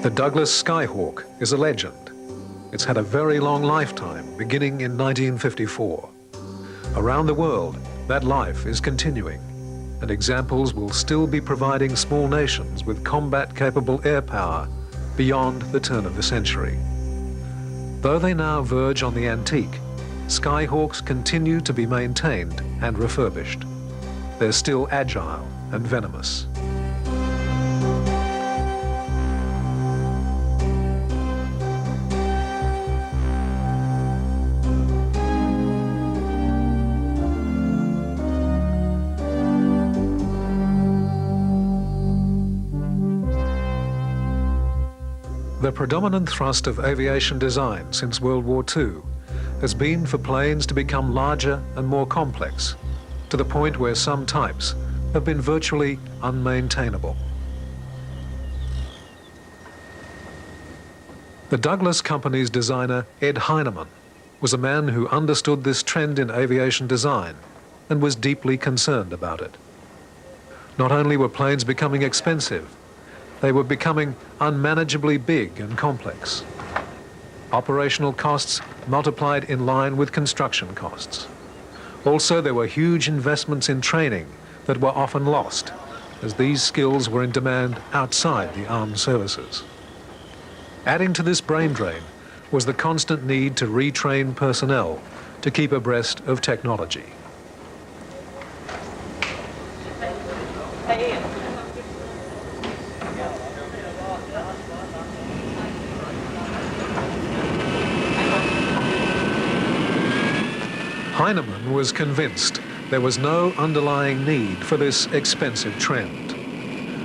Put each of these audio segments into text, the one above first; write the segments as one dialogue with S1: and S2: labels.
S1: The Douglas Skyhawk is a legend. It's had a very long lifetime, beginning in 1954. Around the world, that life is continuing, and examples will still be providing small nations with combat-capable air power beyond the turn of the century. Though they now verge on the antique, Skyhawks continue to be maintained and refurbished. They're still agile and venomous. The predominant thrust of aviation design since World War II has been for planes to become larger and more complex, to the point where some types have been virtually unmaintainable. The Douglas Company's designer, Ed Heinemann, was a man who understood this trend in aviation design and was deeply concerned about it. Not only were planes becoming expensive, they were becoming unmanageably big and complex. Operational costs multiplied in line with construction costs. Also, there were huge investments in training that were often lost, as these skills were in demand outside the armed services. Adding to this brain drain was the constant need to retrain personnel to keep abreast of technology. Heinemann was convinced there was no underlying need for this expensive trend.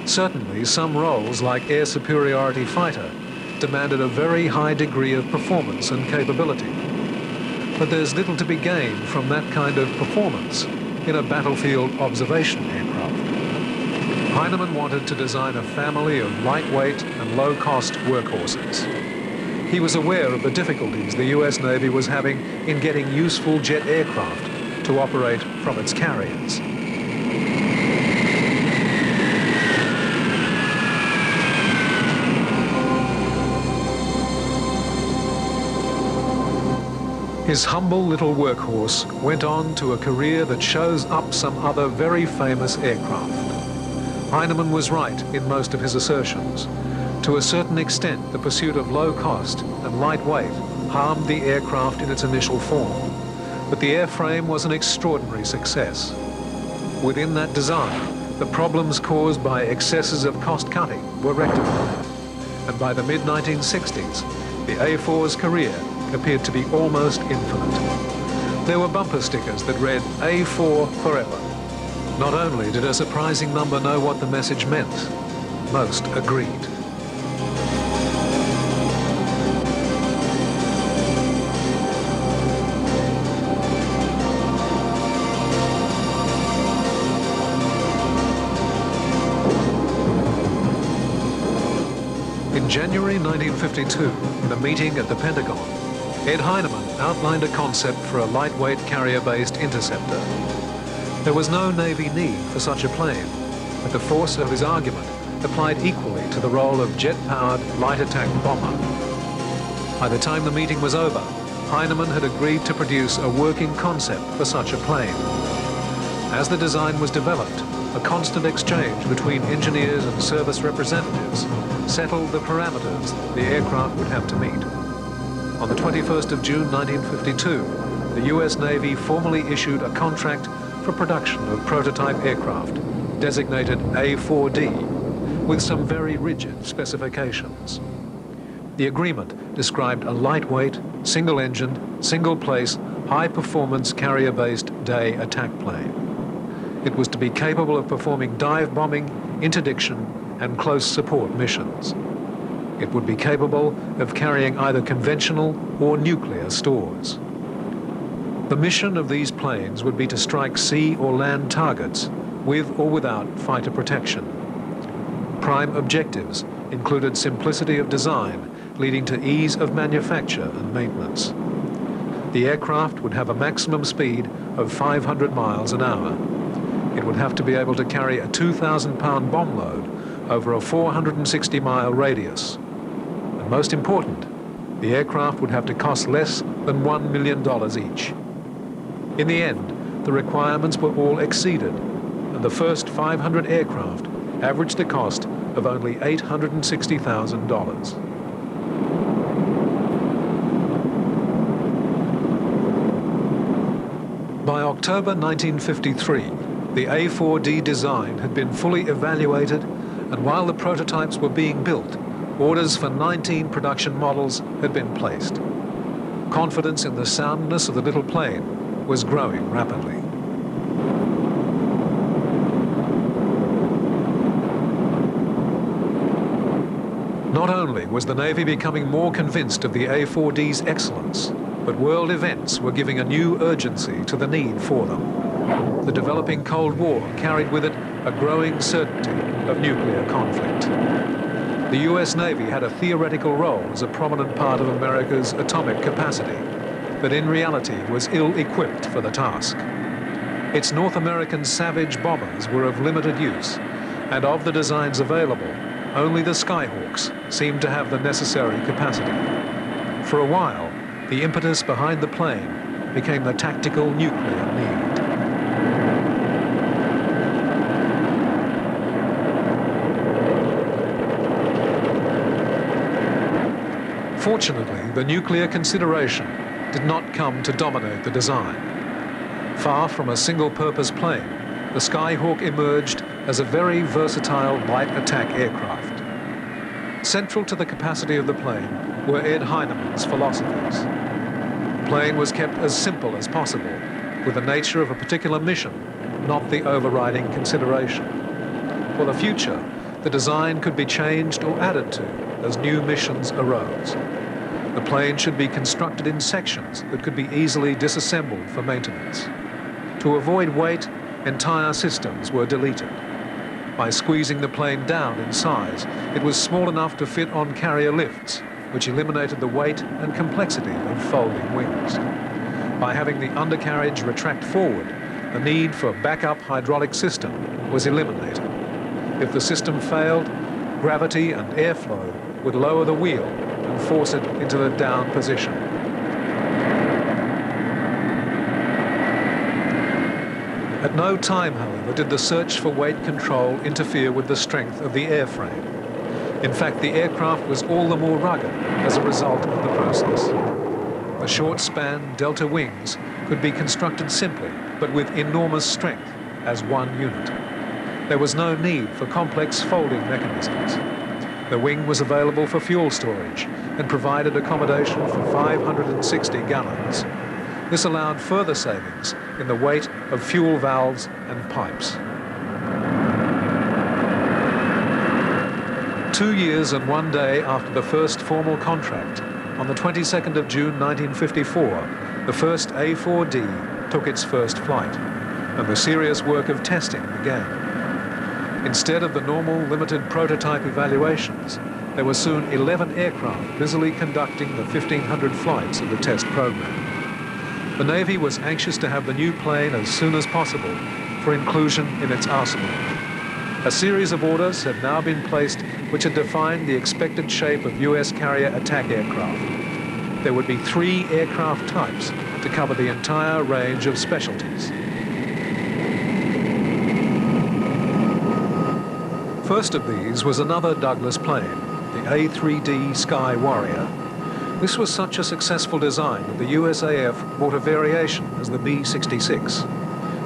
S1: Certainly, some roles, like air superiority fighter, demanded a very high degree of performance and capability. But there's little to be gained from that kind of performance in a battlefield observation aircraft. Heinemann wanted to design a family of lightweight and low-cost workhorses. He was aware of the difficulties the US Navy was having in getting useful jet aircraft to operate from its carriers. His humble little workhorse went on to a career that shows up some other very famous aircraft. Heinemann was right in most of his assertions. To a certain extent, the pursuit of low cost and lightweight harmed the aircraft in its initial form, but the airframe was an extraordinary success. Within that design, the problems caused by excesses of cost-cutting were rectified, and by the mid-1960s, the A-4's career appeared to be almost infinite. There were bumper stickers that read, "A4 forever." Not only did a surprising number know what the message meant, most agreed. In January 1952, in a meeting at the Pentagon, Ed Heinemann outlined a concept for a lightweight carrier-based interceptor. There was no Navy need for such a plane, but the force of his argument applied equally to the role of jet-powered light attack bomber. By the time the meeting was over, Heinemann had agreed to produce a working concept for such a plane. As the design was developed, a constant exchange between engineers and service representatives settled the parameters the aircraft would have to meet. On the 21st of June 1952, the US Navy formally issued a contract for production of prototype aircraft, designated A4D, with some very rigid specifications. The agreement described a lightweight, single-engined, single-place, high-performance carrier-based day attack plane. It was to be capable of performing dive bombing, interdiction, and close support missions. It would be capable of carrying either conventional or nuclear stores. The mission of these planes would be to strike sea or land targets with or without fighter protection. Prime objectives included simplicity of design, leading to ease of manufacture and maintenance. The aircraft would have a maximum speed of 500 miles an hour. It would have to be able to carry a 2,000-pound bomb load over a 460-mile radius, And most important, the aircraft would have to cost less than $1 million each. In the end, the requirements were all exceeded, and the first 500 aircraft averaged a cost of only $860,000. By October 1953, the A-4D design had been fully evaluated, and while the prototypes were being built, orders for 19 production models had been placed. Confidence in the soundness of the little plane was growing rapidly. Not only was the Navy becoming more convinced of the A-4D's excellence, but world events were giving a new urgency to the need for them. The developing Cold War carried with it a growing certainty of nuclear conflict. The US Navy had a theoretical role as a prominent part of America's atomic capacity, but in reality was ill-equipped for the task. Its North American Savage bombers were of limited use, and of the designs available, only the Skyhawks seemed to have the necessary capacity. For a while, the impetus behind the plane became the tactical nuclear need. Fortunately, the nuclear consideration did not come to dominate the design. Far from a single-purpose plane, the Skyhawk emerged as a very versatile light attack aircraft. Central to the capacity of the plane were Ed Heinemann's philosophies. The plane was kept as simple as possible, with the nature of a particular mission, not the overriding consideration. For the future, the design could be changed or added to as new missions arose. The plane should be constructed in sections that could be easily disassembled for maintenance. To avoid weight, entire systems were deleted. By squeezing the plane down in size, it was small enough to fit on carrier lifts, which eliminated the weight and complexity of folding wings. By having the undercarriage retract forward, the need for a backup hydraulic system was eliminated. If the system failed, gravity and airflow would lower the wheel and force it into the down position. At no time, however, did the search for weight control interfere with the strength of the airframe. In fact, the aircraft was all the more rugged as a result of the process. The short-span delta wings could be constructed simply, but with enormous strength as one unit. There was no need for complex folding mechanisms. The wing was available for fuel storage and provided accommodation for 560 gallons. This allowed further savings in the weight of fuel valves and pipes. 2 years and 1 day after the first formal contract, on the 22nd of June 1954, the first A-4D took its first flight, and the serious work of testing began. Instead of the normal limited prototype evaluations, there were soon 11 aircraft busily conducting the 1,500 flights of the test program. The Navy was anxious to have the new plane as soon as possible for inclusion in its arsenal. A series of orders had now been placed which had defined the expected shape of US carrier attack aircraft. There would be 3 aircraft types to cover the entire range of specialties. First of these was another Douglas plane, the A-3D Sky Warrior. This was such a successful design that the USAF bought a variation as the B-66.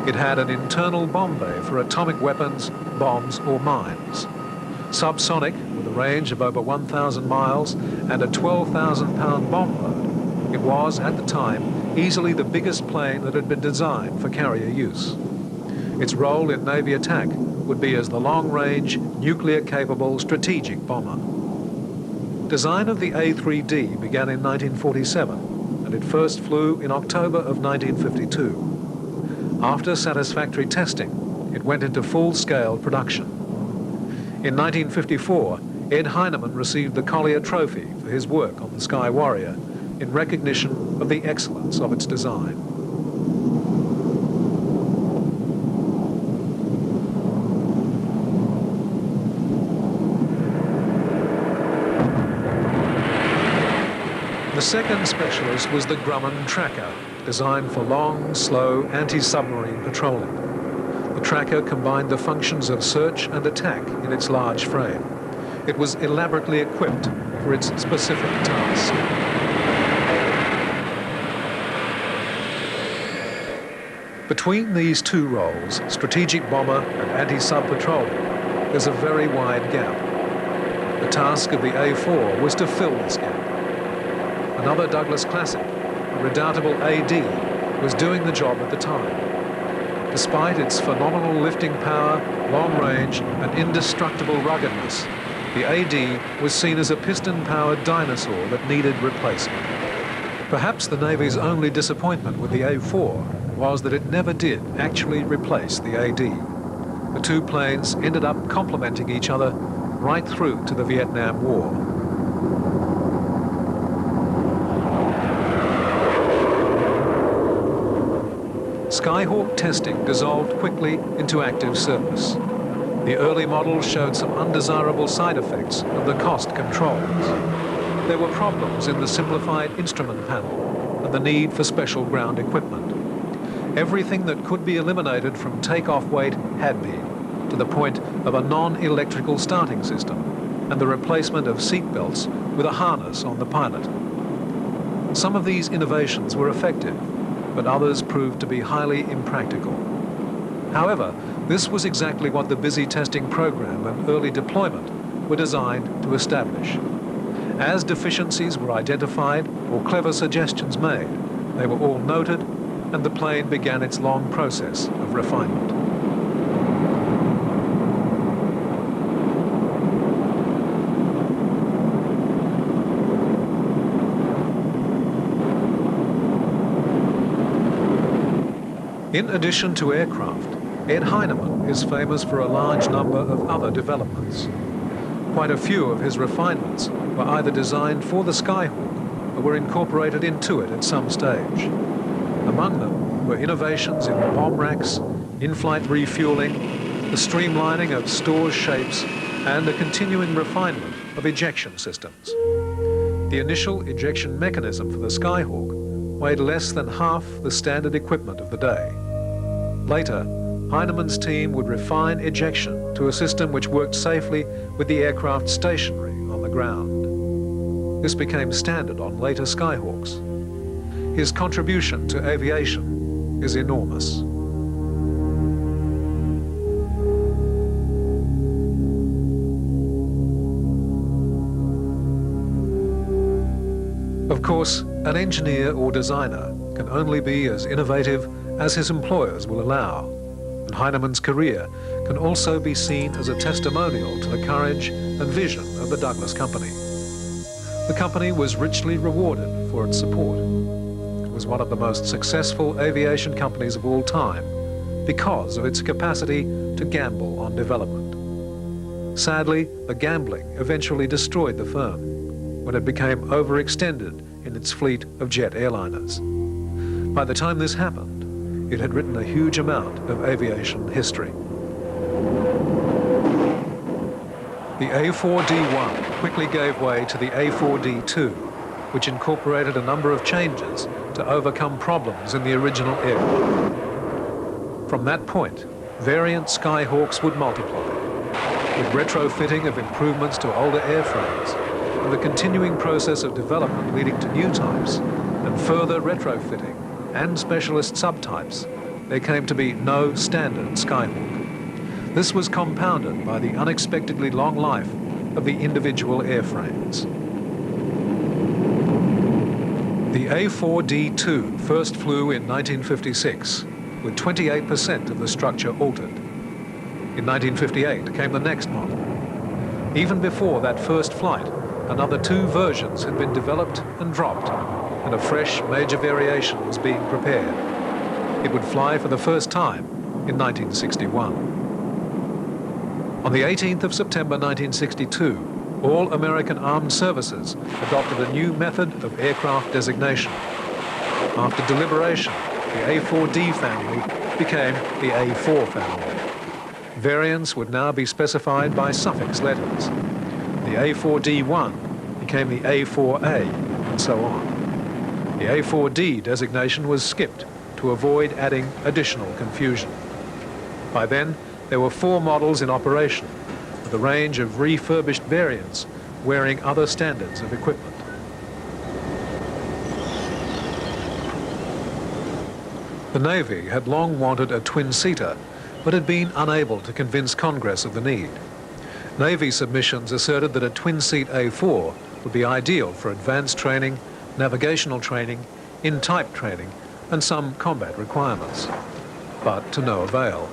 S1: It had an internal bomb bay for atomic weapons, bombs or mines. Subsonic, with a range of over 1,000 miles and a 12,000-pound bomb load, it was, at the time, easily the biggest plane that had been designed for carrier use. Its role in Navy attack would be as the long-range, nuclear-capable strategic bomber. Design of the A-3D began in 1947, and it first flew in October of 1952. After satisfactory testing, it went into full-scale production. In 1954, Ed Heinemann received the Collier Trophy for his work on the Sky Warrior in recognition of the excellence of its design. The second specialist was the Grumman tracker, designed for long, slow, anti-submarine patrolling. The tracker combined the functions of search and attack in its large frame. It was elaborately equipped for its specific task. Between these two roles, strategic bomber and anti-sub patrolling, there's a very wide gap. The task of the A-4 was to fill this gap. Another Douglas classic, the redoubtable AD, was doing the job at the time. Despite its phenomenal lifting power, long range, and indestructible ruggedness, the AD was seen as a piston-powered dinosaur that needed replacing. Perhaps the Navy's only disappointment with the A-4 was that it never did actually replace the AD. The two planes ended up complementing each other right through to the Vietnam War. Skyhawk testing dissolved quickly into active service. The early models showed some undesirable side effects of the cost controls. There were problems in the simplified instrument panel and the need for special ground equipment. Everything that could be eliminated from takeoff weight had been, to the point of a non-electrical starting system and the replacement of seat belts with a harness on the pilot. Some of these innovations were effective, but others proved to be highly impractical. However, this was exactly what the busy testing program and early deployment were designed to establish. As deficiencies were identified or clever suggestions made, they were all noted, and the plane began its long process of refinement. In addition to aircraft, Ed Heinemann is famous for a large number of other developments. Quite a few of his refinements were either designed for the Skyhawk or were incorporated into it at some stage. Among them were innovations in bomb racks, in-flight refueling, the streamlining of stores shapes, and a continuing refinement of ejection systems. The initial ejection mechanism for the Skyhawk weighed less than half the standard equipment of the day. Later, Heinemann's team would refine ejection to a system which worked safely with the aircraft stationary on the ground. This became standard on later Skyhawks. His contribution to aviation is enormous. Of course, an engineer or designer can only be as innovative as his employers will allow, and Heinemann's career can also be seen as a testimonial to the courage and vision of the Douglas Company. The company was richly rewarded for its support. It was one of the most successful aviation companies of all time because of its capacity to gamble on development. Sadly, the gambling eventually destroyed the firm when it became overextended in its fleet of jet airliners. By the time this happened, it had written a huge amount of aviation history. The A4D1 quickly gave way to the A4D2, which incorporated a number of changes to overcome problems in the original aircraft. From that point, variant Skyhawks would multiply, with retrofitting of improvements to older airframes, and the continuing process of development leading to new types, and further retrofitting and specialist subtypes, there came to be no standard Skyhawk. This was compounded by the unexpectedly long life of the individual airframes. The A4D2 first flew in 1956, with 28% of the structure altered. In 1958 came the next model. Even before that first flight, another 2 versions had been developed and dropped, and a fresh major variation was being prepared. It would fly for the first time in 1961. On the 18th of September 1962, all American armed services adopted a new method of aircraft designation. After deliberation, the A4D family became the A4 family. Variants would now be specified by suffix letters. The A4D1 became the A4A, and so on. The A4D designation was skipped to avoid adding additional confusion. By then, there were 4 models in operation, with a range of refurbished variants wearing other standards of equipment. The Navy had long wanted a twin-seater, but had been unable to convince Congress of the need. Navy submissions asserted that a twin-seat A4 would be ideal for advanced training, navigational training, in-type training, and some combat requirements, but to no avail.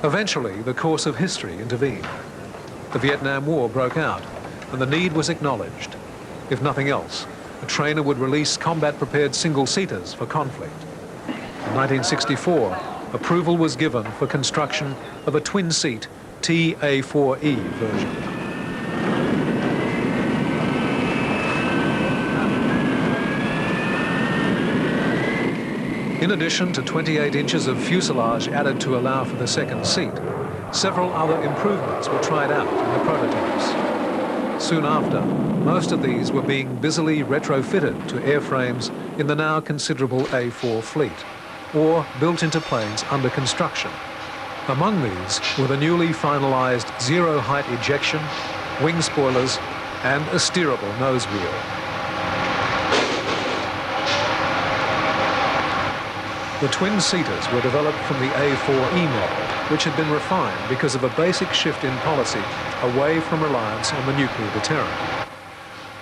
S1: Eventually, the course of history intervened. The Vietnam War broke out, and the need was acknowledged. If nothing else, a trainer would release combat-prepared single-seaters for conflict. In 1964, approval was given for construction of a twin-seat TA4E version. In addition to 28 inches of fuselage added to allow for the second seat, several other improvements were tried out in the prototypes. Soon after, most of these were being busily retrofitted to airframes in the now considerable A4 fleet, or built into planes under construction. Among these were the newly finalized zero-height ejection, wing spoilers, and a steerable nose wheel. The twin-seaters were developed from the A4E model, which had been refined because of a basic shift in policy away from reliance on the nuclear deterrent.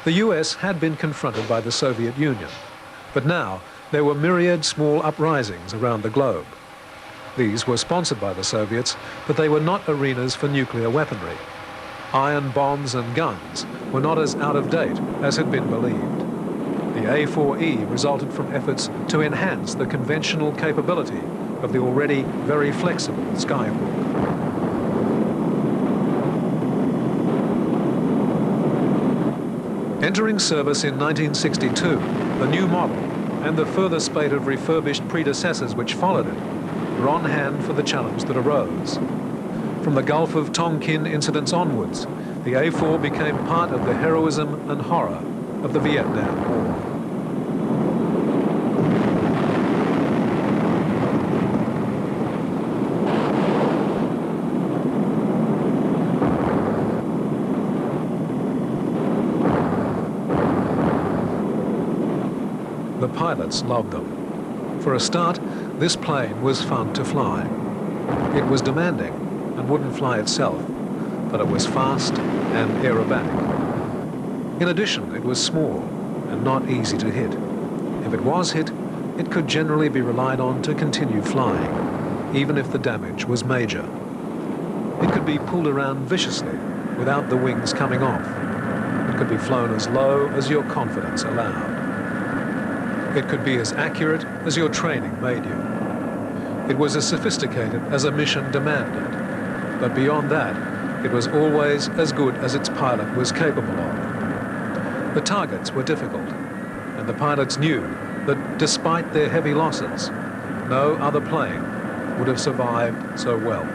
S1: The US had been confronted by the Soviet Union, but now there were myriad small uprisings around the globe. These were sponsored by the Soviets, but they were not arenas for nuclear weaponry. Iron bombs and guns were not as out of date as had been believed. The A4E resulted from efforts to enhance the conventional capability of the already very flexible Skyhawk. Entering service in 1962, the new model and the further spate of refurbished predecessors which followed it were on hand for the challenge that arose. From the Gulf of Tonkin incidents onwards, the A4 became part of the heroism and horror of the Vietnam War. The pilots loved them. For a start, this plane was fun to fly. It was demanding and wouldn't fly itself, but it was fast and aerobatic. In addition, it was small and not easy to hit. If it was hit, it could generally be relied on to continue flying, even if the damage was major. It could be pulled around viciously without the wings coming off. It could be flown as low as your confidence allowed. It could be as accurate as your training made you. It was as sophisticated as a mission demanded, but beyond that, it was always as good as its pilot was capable of. The targets were difficult, and the pilots knew that despite their heavy losses, no other plane would have survived so well.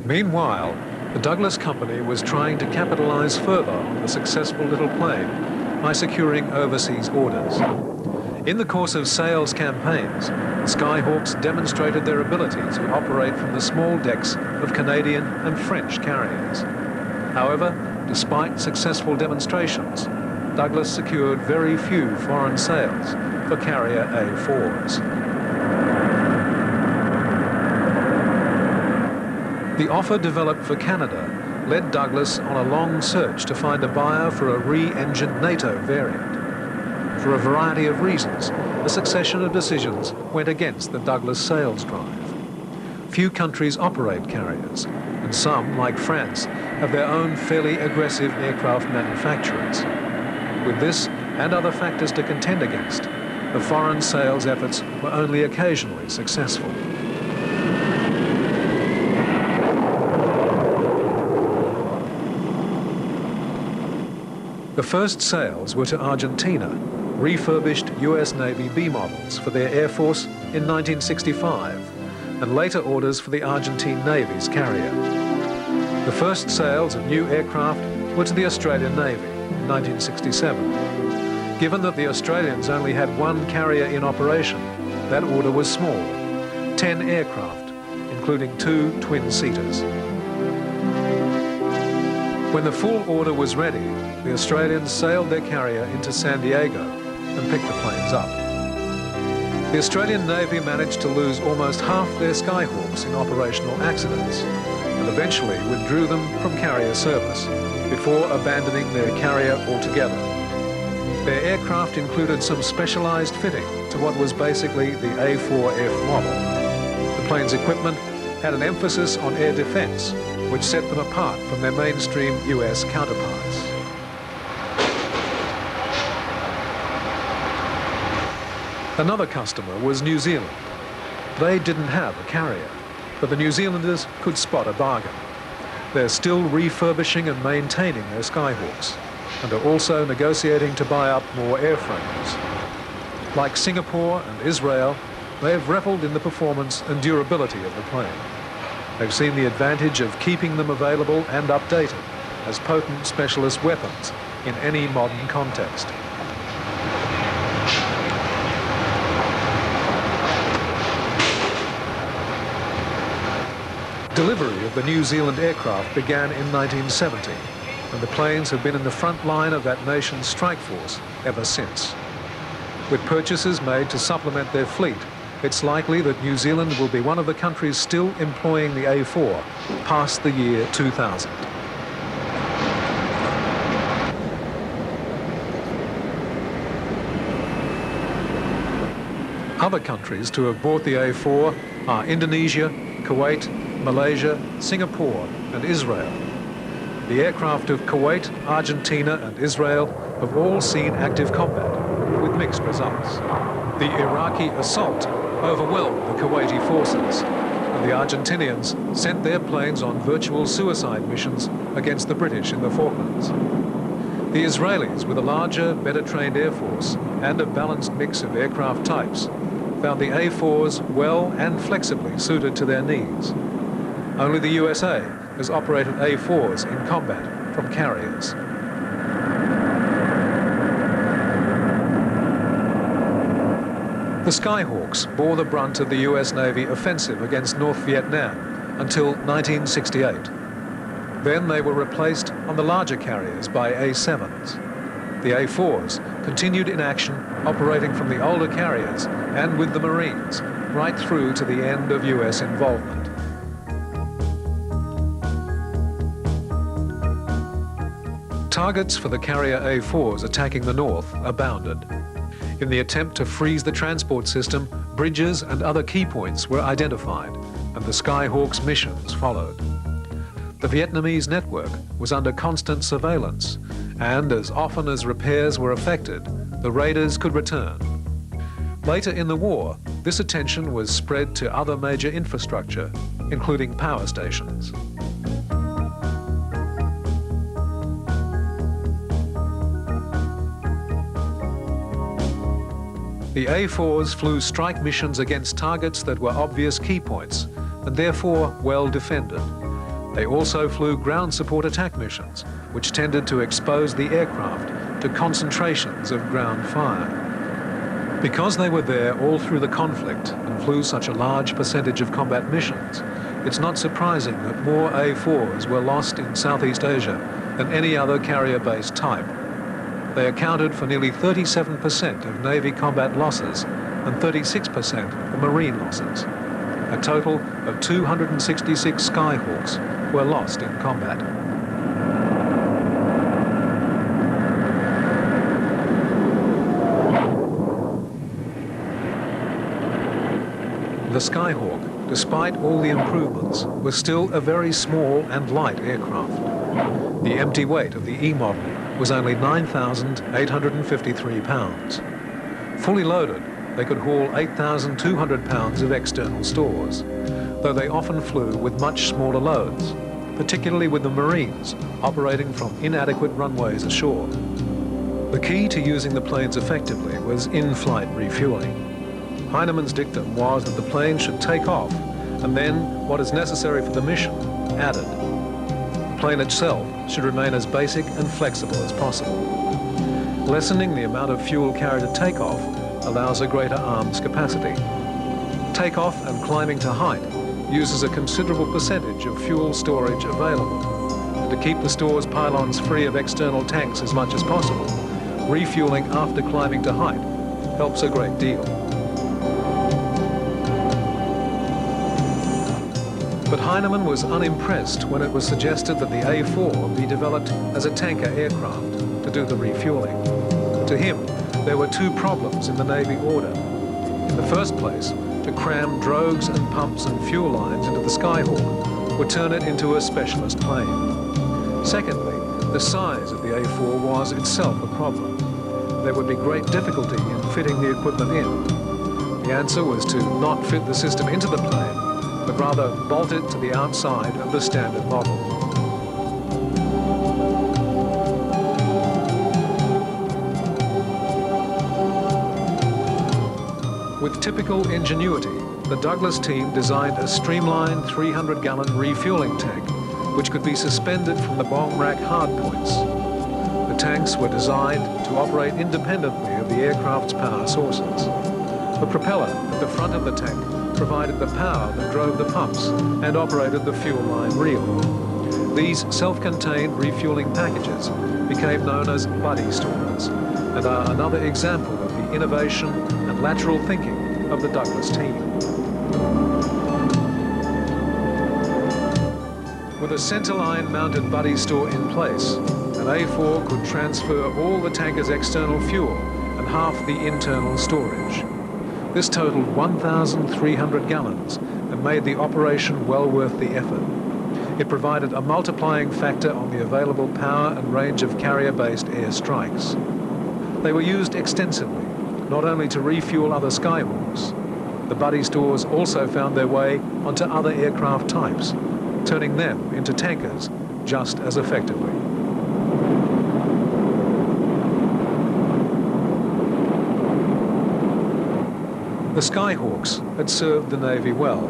S1: Meanwhile, the Douglas Company was trying to capitalize further on the successful little plane by securing overseas orders. In the course of sales campaigns, Skyhawks demonstrated their ability to operate from the small decks of Canadian and French carriers. However, despite successful demonstrations, Douglas secured very few foreign sales for carrier A-4s. The offer developed for Canada led Douglas on a long search to find a buyer for a re-engined NATO variant. For a variety of reasons, a succession of decisions went against the Douglas sales drive. Few countries operate carriers, and some, like France, have their own fairly aggressive aircraft manufacturers. With this and other factors to contend against, the foreign sales efforts were only occasionally successful. The first sales were to Argentina, refurbished US Navy B models for their Air Force in 1965, and later orders for the Argentine Navy's carrier. The first sales of new aircraft were to the Australian Navy in 1967. Given that the Australians only had one carrier in operation, that order was small, 10 aircraft, including 2 twin-seaters. When the full order was ready, the Australians sailed their carrier into San Diego and picked the planes up. The Australian Navy managed to lose almost half their Skyhawks in operational accidents and eventually withdrew them from carrier service before abandoning their carrier altogether. Their aircraft included some specialized fitting to what was basically the A4F model. The plane's equipment had an emphasis on air defense, which set them apart from their mainstream US counterparts. Another customer was New Zealand. They didn't have a carrier, but the New Zealanders could spot a bargain. They're still refurbishing and maintaining their Skyhawks, and are also negotiating to buy up more airframes. Like Singapore and Israel, they have reveled in the performance and durability of the plane. They've seen the advantage of keeping them available and updated as potent specialist weapons in any modern context. Delivery of the New Zealand aircraft began in 1970, and the planes have been in the front line of that nation's strike force ever since. With purchases made to supplement their fleet, it's likely that New Zealand will be one of the countries still employing the A4 past the year 2000. Other countries to have bought the A4 are Indonesia, Kuwait, Malaysia, Singapore and Israel. The aircraft of Kuwait, Argentina and Israel have all seen active combat, with mixed results. The Iraqi assault overwhelmed the Kuwaiti forces, and the Argentinians sent their planes on virtual suicide missions against the British in the Falklands. The Israelis, with a larger, better-trained air force and a balanced mix of aircraft types, found the A4s well and flexibly suited to their needs. Only the USA has operated A4s in combat from carriers. The Skyhawks bore the brunt of the US Navy offensive against North Vietnam until 1968. Then they were replaced on the larger carriers by A7s. The A4s continued in action, operating from the older carriers and with the Marines, right through to the end of US involvement. Targets for the carrier A4s attacking the north abounded. In the attempt to freeze the transport system, bridges and other key points were identified, and the Skyhawks' missions followed. The Vietnamese network was under constant surveillance, and as often as repairs were affected, the raiders could return. Later in the war, this attention was spread to other major infrastructure, including power stations. The A4s flew strike missions against targets that were obvious key points and therefore well defended. They also flew ground support attack missions, which tended to expose the aircraft to concentrations of ground fire. Because they were there all through the conflict and flew such a large percentage of combat missions, it's not surprising that more A4s were lost in Southeast Asia than any other carrier-based type. They accounted for nearly 37% of Navy combat losses and 36% of marine losses. A total of 266 Skyhawks were lost in combat. The Skyhawk, despite all the improvements, was still a very small and light aircraft. The empty weight of the E model was only 9,853 pounds. Fully loaded, they could haul 8,200 pounds of external stores, though they often flew with much smaller loads, particularly with the Marines operating from inadequate runways ashore. The key to using the planes effectively was in-flight refueling. Heinemann's dictum was that the plane should take off and then what is necessary for the mission added. The plane itself should remain as basic and flexible as possible. Lessening the amount of fuel carried at takeoff allows a greater arms capacity. Takeoff and climbing to height uses a considerable percentage of fuel storage available. And to keep the store's pylons free of external tanks as much as possible, refueling after climbing to height helps a great deal. But Heinemann was unimpressed when it was suggested that the A-4 be developed as a tanker aircraft to do the refueling. To him, there were two problems in the Navy order. In the first place, to cram drogues and pumps and fuel lines into the Skyhawk would turn it into a specialist plane. Secondly, the size of the A-4 was itself a problem. There would be great difficulty in fitting the equipment in. The answer was to not fit the system into the plane, but rather bolt it to the outside of the standard model. With typical ingenuity, the Douglas team designed a streamlined 300-gallon refueling tank, which could be suspended from the bomb rack hardpoints. The tanks were designed to operate independently of the aircraft's power sources. The propeller at the front of the tank provided the power that drove the pumps and operated the fuel line reel. These self-contained refueling packages became known as buddy stores and are another example of the innovation and lateral thinking of the Douglas team. With a centerline mounted buddy store in place, an A-4 could transfer all the tanker's external fuel and half the internal storage. This totaled 1,300 gallons and made the operation well worth the effort. It provided a multiplying factor on the available power and range of carrier-based air strikes. They were used extensively, not only to refuel other Skyhawks. The buddy stores also found their way onto other aircraft types, turning them into tankers just as effectively. The Skyhawks had served the Navy well,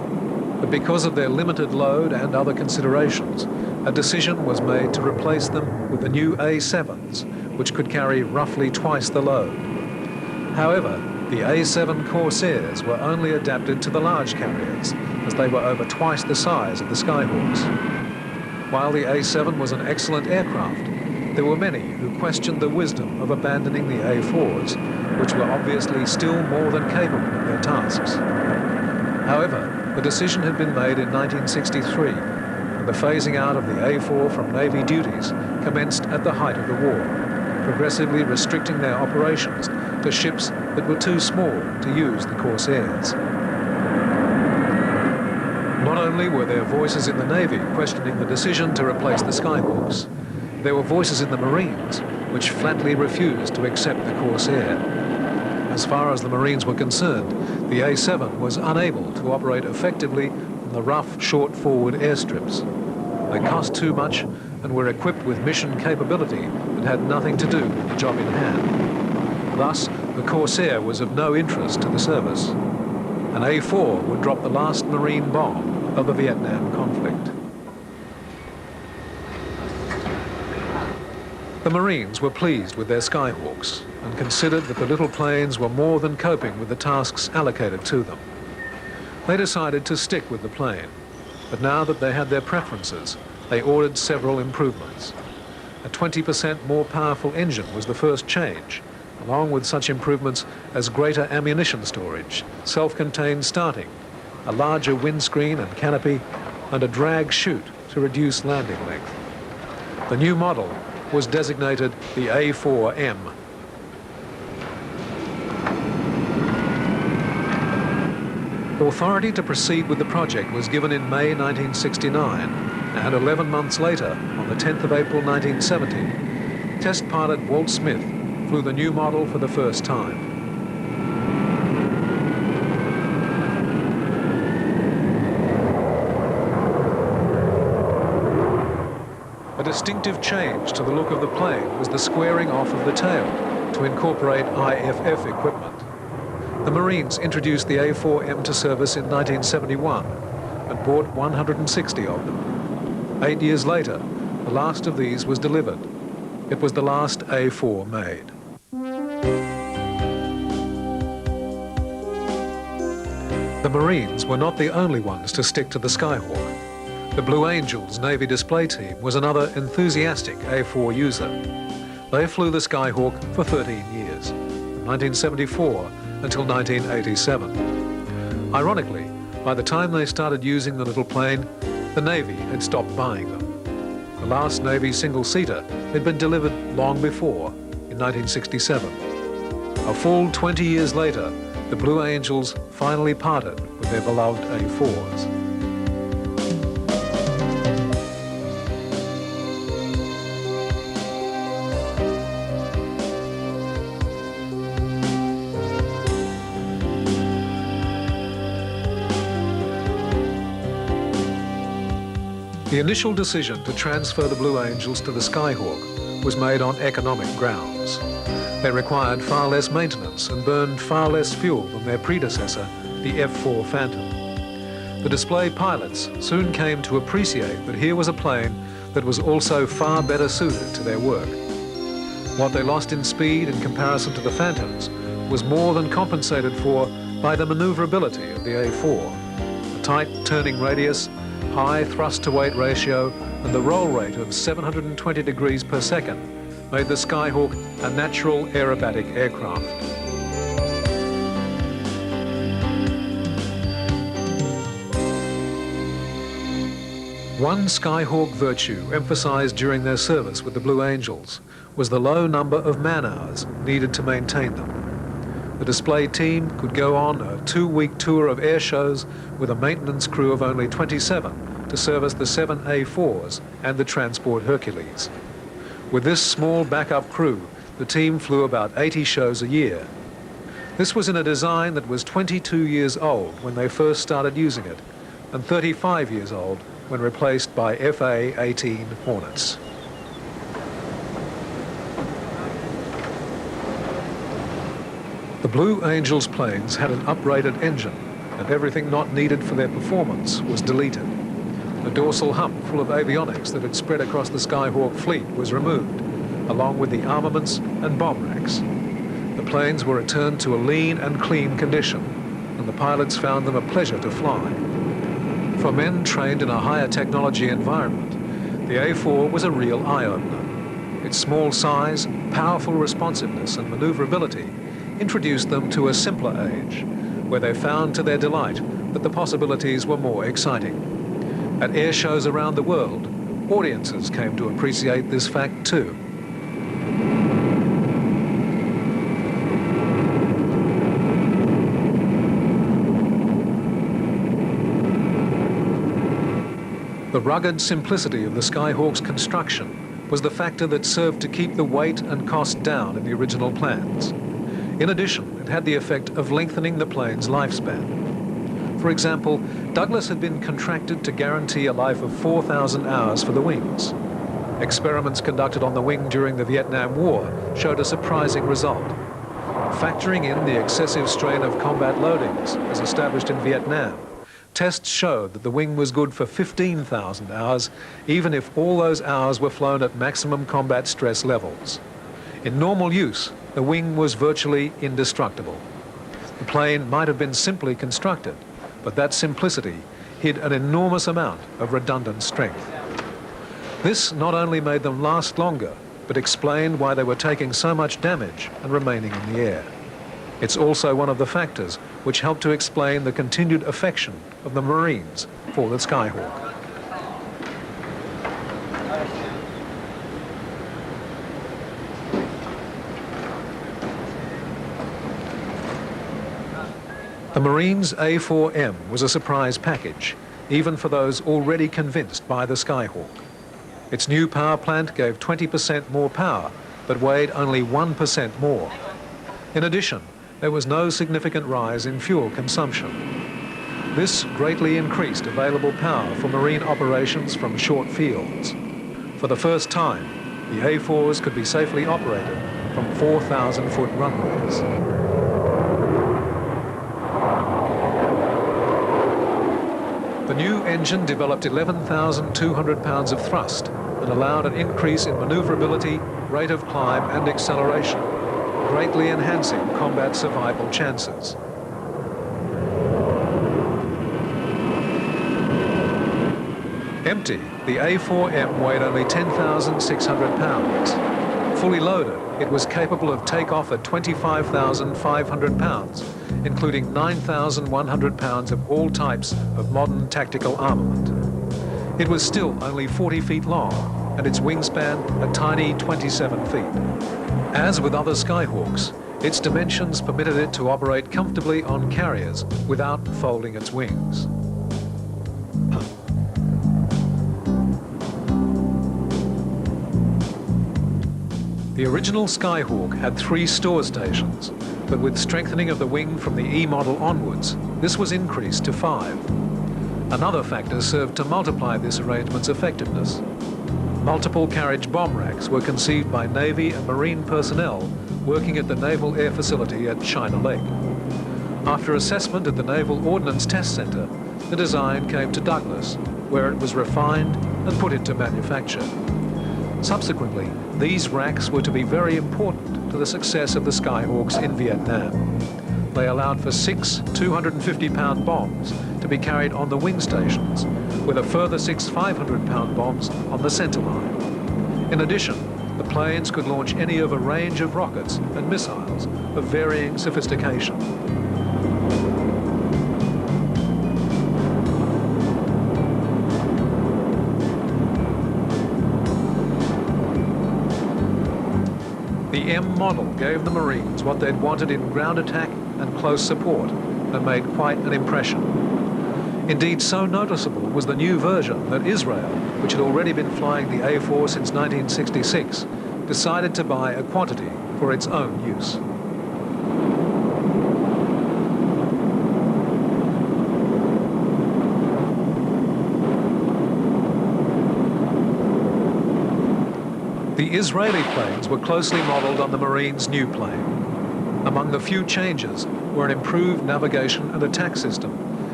S1: but because of their limited load and other considerations, a decision was made to replace them with the new A-7s, which could carry roughly twice the load. However, the A-7 Corsairs were only adapted to the large carriers, as they were over twice the size of the Skyhawks. While the A-7 was an excellent aircraft, there were many who questioned the wisdom of abandoning the A-4s, which were obviously still more than capable of their tasks. However, the decision had been made in 1963, and the phasing out of the A-4 from Navy duties commenced at the height of the war, progressively restricting their operations to ships that were too small to use the Corsairs. Not only were there voices in the Navy questioning the decision to replace the Skyhawks, there were voices in the Marines which flatly refused to accept the Corsair. As far as the Marines were concerned, the A-7 was unable to operate effectively on the rough, short-forward airstrips. They cost too much and were equipped with mission capability that had nothing to do with the job in hand. Thus, the Corsair was of no interest to the service. An A-4 would drop the last Marine bomb of the Vietnam conflict. The Marines were pleased with their Skyhawks and considered that the little planes were more than coping with the tasks allocated to them. They decided to stick with the plane, but now that they had their preferences, they ordered several improvements. A 20% more powerful engine was the first change, along with such improvements as greater ammunition storage, self-contained starting, a larger windscreen and canopy, and a drag chute to reduce landing length. The new model was designated the A-4M. Authority to proceed with the project was given in May 1969, and 11 months later, on the 10th of April 1970, test pilot Walt Smith flew the new model for the first time. A distinctive change to the look of the plane was the squaring off of the tail to incorporate IFF equipment. The Marines introduced the A-4M to service in 1971 and bought 160 of them. 8 years later, the last of these was delivered. It was the last A-4 made. The Marines were not the only ones to stick to the Skyhawk. The Blue Angels Navy display team was another enthusiastic A-4 user. They flew the Skyhawk for 13 years, from 1974 until 1987. Ironically, by the time they started using the little plane, the Navy had stopped buying them. The last Navy single-seater had been delivered long before, in 1967. A full 20 years later, the Blue Angels finally parted with their beloved A-4s. The initial decision to transfer the Blue Angels to the Skyhawk was made on economic grounds. They required far less maintenance and burned far less fuel than their predecessor, the F-4 Phantom. The display pilots soon came to appreciate that here was a plane that was also far better suited to their work. What they lost in speed in comparison to the Phantoms was more than compensated for by the maneuverability of the A-4, a tight turning radius, high thrust-to-weight ratio, and the roll rate of 720 degrees per second made the Skyhawk a natural aerobatic aircraft. One Skyhawk virtue emphasized during their service with the Blue Angels was the low number of man-hours needed to maintain them. The display team could go on a 2-week tour of air shows with a maintenance crew of only 27 to service the 7 A-4s and the transport Hercules. With this small backup crew, the team flew about 80 shows a year. This was in a design that was 22 years old when they first started using it, and 35 years old when replaced by FA-18 Hornets. The Blue Angels planes had an uprated engine, and everything not needed for their performance was deleted. The dorsal hump full of avionics that had spread across the Skyhawk fleet was removed, along with the armaments and bomb racks. The planes were returned to a lean and clean condition, and the pilots found them a pleasure to fly. For men trained in a higher technology environment, the A-4 was a real eye-opener. Its small size, powerful responsiveness, and maneuverability introduced them to a simpler age, where they found to their delight that the possibilities were more exciting. At air shows around the world, audiences came to appreciate this fact too. The rugged simplicity of the Skyhawk's construction was the factor that served to keep the weight and cost down in the original plans. In addition, it had the effect of lengthening the plane's lifespan. For example, Douglas had been contracted to guarantee a life of 4,000 hours for the wings. Experiments conducted on the wing during the Vietnam War showed a surprising result. Factoring in the excessive strain of combat loadings as established in Vietnam, tests showed that the wing was good for 15,000 hours, even if all those hours were flown at maximum combat stress levels. In normal use, the wing was virtually indestructible. The plane might have been simply constructed, but that simplicity hid an enormous amount of redundant strength. This not only made them last longer, but explained why they were taking so much damage and remaining in the air. It's also one of the factors which helped to explain the continued affection of the Marines for the Skyhawk. The Marines' A-4M was a surprise package, even for those already convinced by the Skyhawk. Its new power plant gave 20% more power, but weighed only 1% more. In addition, there was no significant rise in fuel consumption. This greatly increased available power for marine operations from short fields. For the first time, the A-4s could be safely operated from 4,000-foot runways. The new engine developed 11,200 pounds of thrust and allowed an increase in maneuverability, rate of climb and acceleration, greatly enhancing combat survival chances. Empty, the A-4M weighed only 10,600 pounds. Fully loaded, it was capable of takeoff at 25,500 pounds, including 9,100 pounds of all types of modern tactical armament. It was still only 40 feet long, and its wingspan a tiny 27 feet. As with other Skyhawks, its dimensions permitted it to operate comfortably on carriers without folding its wings. The original Skyhawk had 3 store stations, but with strengthening of the wing from the E model onwards, this was increased to 5. Another factor served to multiply this arrangement's effectiveness. Multiple carriage bomb racks were conceived by Navy and Marine personnel working at the Naval Air Facility at China Lake. After assessment at the Naval Ordnance Test Center, the design came to Douglas, where it was refined and put into manufacture. Subsequently, these racks were to be very important to the success of the Skyhawks in Vietnam. They allowed for 6 250-pound bombs to be carried on the wing stations, with a further 6 500-pound bombs on the center line. In addition, the planes could launch any of a range of rockets and missiles of varying sophistication. The M model gave the Marines what they'd wanted in ground attack and close support, and made quite an impression. Indeed, so noticeable was the new version that Israel, which had already been flying the A-4 since 1966, decided to buy a quantity for its own use. The Israeli planes were closely modeled on the Marines' new plane. Among the few changes were an improved navigation and attack system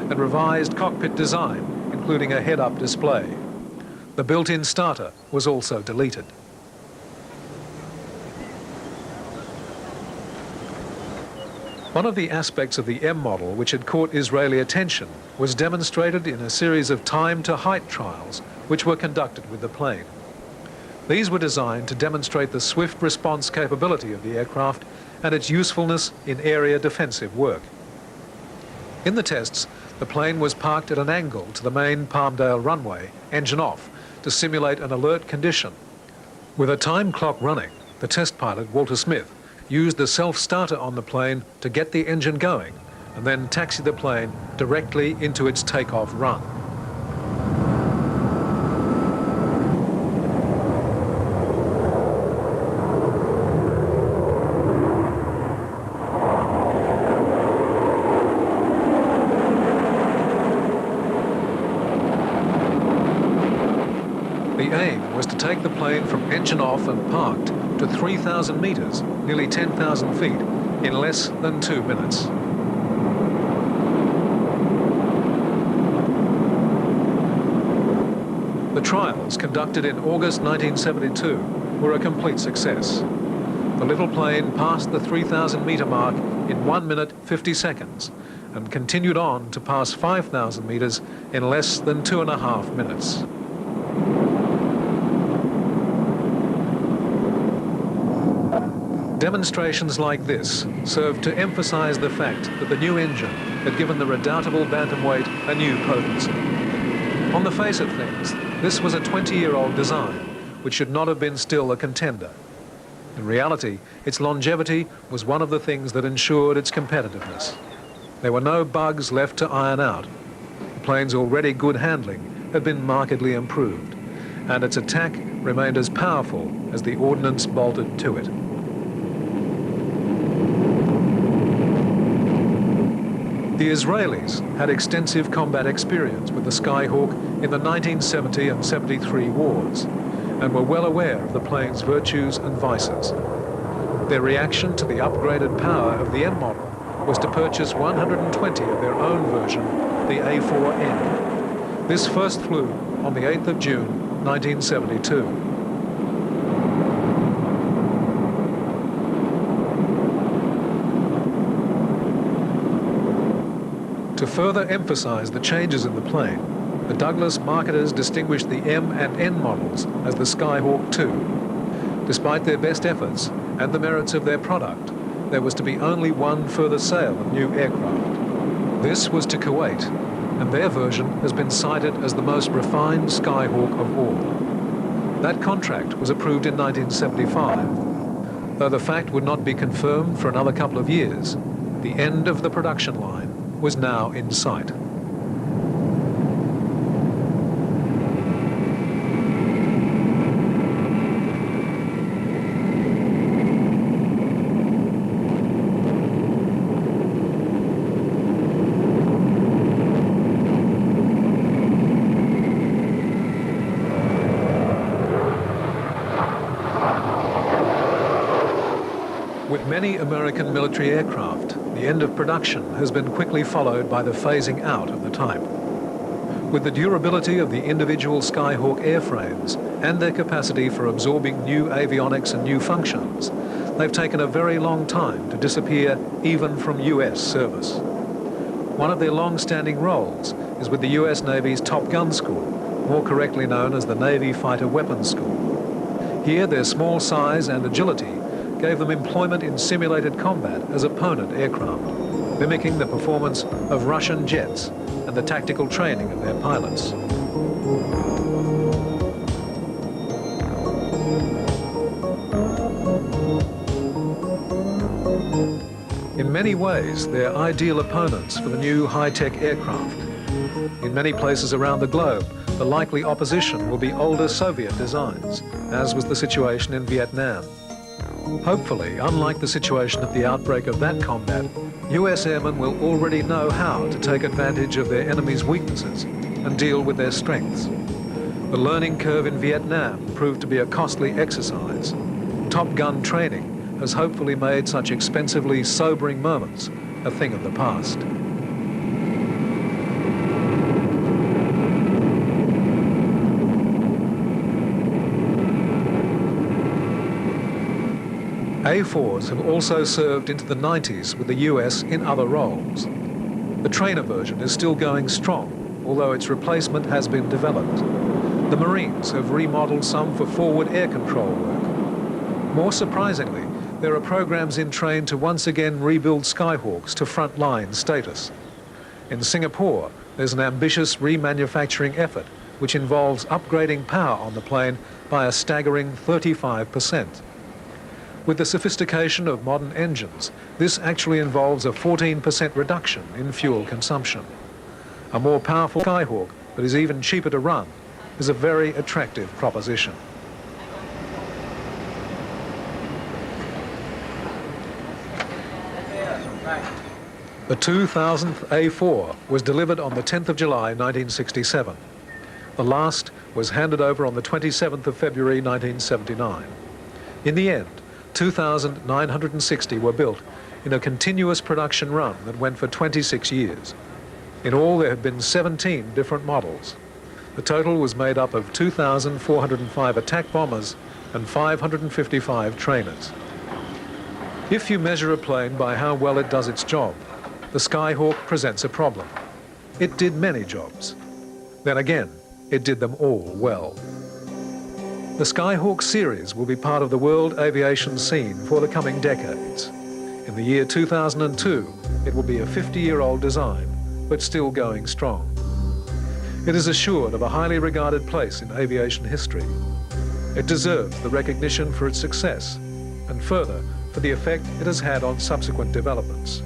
S1: and revised cockpit design, including a head-up display. The built-in starter was also deleted. One of the aspects of the M model which had caught Israeli attention was demonstrated in a series of time-to-height trials which were conducted with the plane. These were designed to demonstrate the swift response capability of the aircraft and its usefulness in area defensive work. In the tests, the plane was parked at an angle to the main Palmdale runway, engine off, to simulate an alert condition. With a time clock running, the test pilot, Walter Smith, used the self-starter on the plane to get the engine going and then taxi the plane directly into its takeoff run. The aim was to take the plane from engine off and parked to 3,000 meters, nearly 10,000 feet, in less than 2 minutes. The trials, conducted in August 1972, were a complete success. The little plane passed the 3,000 meter mark in 1 minute 50 seconds and continued on to pass 5,000 meters in less than 2.5 minutes. Demonstrations like this served to emphasize the fact that the new engine had given the redoubtable bantamweight a new potency. On the face of things, this was a 20-year-old design, which should not have been still a contender. In reality, its longevity was one of the things that ensured its competitiveness. There were no bugs left to iron out. The plane's already good handling had been markedly improved, and its attack remained as powerful as the ordnance bolted to it. The Israelis had extensive combat experience with the Skyhawk in the 1970 and 73 wars, and were well aware of the plane's virtues and vices. Their reaction to the upgraded power of the M model was to purchase 120 of their own version, the A-4N. This first flew on the 8th of June, 1972. To further emphasize the changes in the plane, the Douglas marketers distinguished the M and N models as the Skyhawk II. Despite their best efforts and the merits of their product, there was to be only one further sale of new aircraft. This was to Kuwait, and their version has been cited as the most refined Skyhawk of all. That contract was approved in 1975. Though the fact would not be confirmed for another couple of years, the end of the production line was now in sight. With many American military aircraft, the end of production has been quickly followed by the phasing out of the type. With the durability of the individual Skyhawk airframes and their capacity for absorbing new avionics and new functions, they've taken a very long time to disappear even from US service. One of their long-standing roles is with the US Navy's Top Gun School, more correctly known as the Navy Fighter Weapons School. Here, their small size and agility gave them employment in simulated combat as opponent aircraft, mimicking the performance of Russian jets and the tactical training of their pilots. In many ways, they're ideal opponents for the new high-tech aircraft. In many places around the globe, the likely opposition will be older Soviet designs, as was the situation in Vietnam. Hopefully, unlike the situation at the outbreak of that combat, US airmen will already know how to take advantage of their enemy's weaknesses and deal with their strengths. The learning curve in Vietnam proved to be a costly exercise. Top Gun training has hopefully made such expensively sobering moments a thing of the past. A-4s have also served into the 90s with the US in other roles. The trainer version is still going strong, although its replacement has been developed. The Marines have remodeled some for forward air control work. More surprisingly, there are programs in train to once again rebuild Skyhawks to frontline status. In Singapore, there's an ambitious remanufacturing effort which involves upgrading power on the plane by a staggering 35%. With the sophistication of modern engines, this actually involves a 14% reduction in fuel consumption. A more powerful Skyhawk that is even cheaper to run is a very attractive proposition. The 2000th A-4 was delivered on the 10th of July 1967. The last was handed over on the 27th of February 1979. In the end, 2,960 were built in a continuous production run that went for 26 years. In all, there have been 17 different models. The total was made up of 2,405 attack bombers and 555 trainers. If you measure a plane by how well it does its job, the Skyhawk presents a problem. It did many jobs. Then again, it did them all well. The Skyhawk series will be part of the world aviation scene for the coming decades. In the year 2002, it will be a 50-year-old design, but still going strong. It is assured of a highly regarded place in aviation history. It deserves the recognition for its success, and further, for the effect it has had on subsequent developments.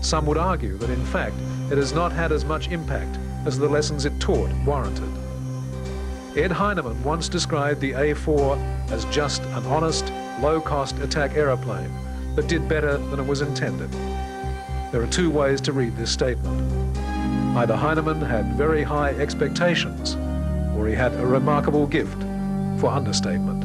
S1: Some would argue that in fact, it has not had as much impact as the lessons it taught warranted. Ed Heinemann once described the A-4 as just an honest, low-cost attack aeroplane that did better than it was intended. There are two ways to read this statement. Either Heinemann had very high expectations, or he had a remarkable gift for understatement.